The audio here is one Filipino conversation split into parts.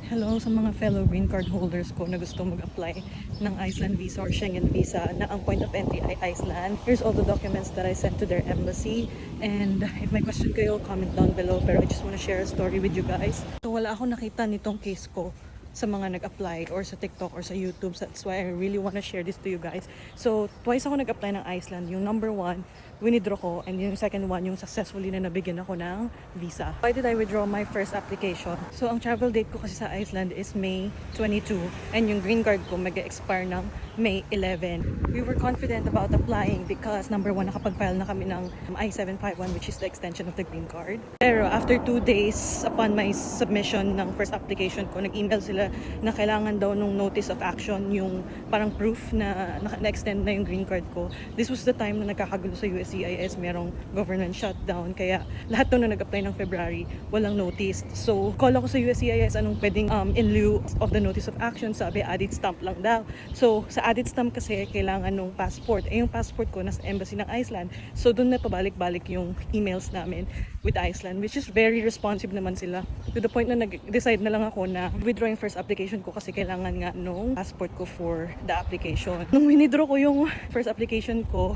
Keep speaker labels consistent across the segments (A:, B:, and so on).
A: Hello sa mga fellow green card holders ko na gusto mag-apply ng Iceland visa or Schengen visa na ang point of entry ay Iceland. Here's all the documents that I sent to their embassy. And if may question kayo, comment down below. Pero I just want to share a story with you guys. So wala ako nakita nitong case ko sa mga nag-apply or sa TikTok or sa YouTube. So that's why I really want to share this to you guys. So twice ako nag-apply ng Iceland. Yung number one, winidraw ko, and yung second one, yung successfully na nabigyan ako ng visa. Why did I withdraw my first application? So ang travel date ko kasi sa Iceland is May 22, and yung green card ko mag-expire ng May 11. We were confident about applying because number one, nakapag-file na kami ng I-751, which is the extension of the green card. Pero after 2 days upon my submission ng first application ko, nag-email sila na kailangan daw nung notice of action, yung parang proof na na-extend na yung green card ko. This was the time na nagkakagulo sa USCIS, merong government shutdown, kaya lahat daw na nag-apply ng February, walang notice. So, call ako sa USCIS, anong pwedeng in lieu of the notice of action, sabi added stamp lang daw. So, sa added stamp kasi, kailangan nung passport. Yung passport ko nasa embassy ng Iceland. So, doon na pabalik-balik yung emails namin with Iceland, which is very responsive naman sila. To the point na nag-decide na lang ako na withdraw yung first application ko kasi kailangan nga nung passport ko for the application. Nung winidraw ko yung first application ko,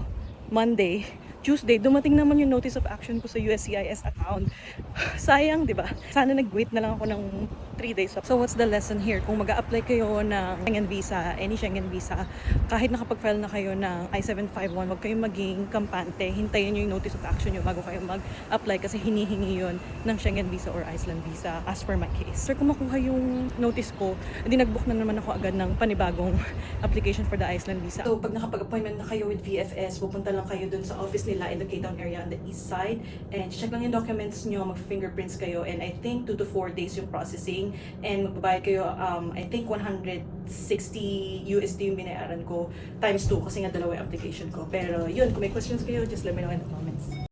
A: Monday, Tuesday, dumating naman yung notice of action ko sa USCIS account. Sayang, di ba? Sana nag-wait na lang ako ng 3 days. So what's the lesson here? Kung mag-a-apply kayo ng Schengen visa, any Schengen visa, kahit nakapag-file na kayo ng I-751, huwag kayong maging kampante. Hintayin nyo yung notice of action nyo bago kayo mag-apply kasi hinihingi yun ng Schengen visa or Iceland visa as per my case. Sir, kung makuha yung notice ko, hindi nag-book na naman ako agad ng panibagong application for the Iceland visa. So pag nakapag-appointment na kayo with VFS, pupunta lang kayo dun sa office nila in the Cape Town area on the east side, and check lang yung documents nyo, mag-fingerprints kayo, and I think 2 to 4 days yung processing, and magbabayad kayo, I think 160 USD yung binayaran ko times 2 kasi nga dalawa yung application ko. Pero yun, kung may questions kayo, just let me know in the comments.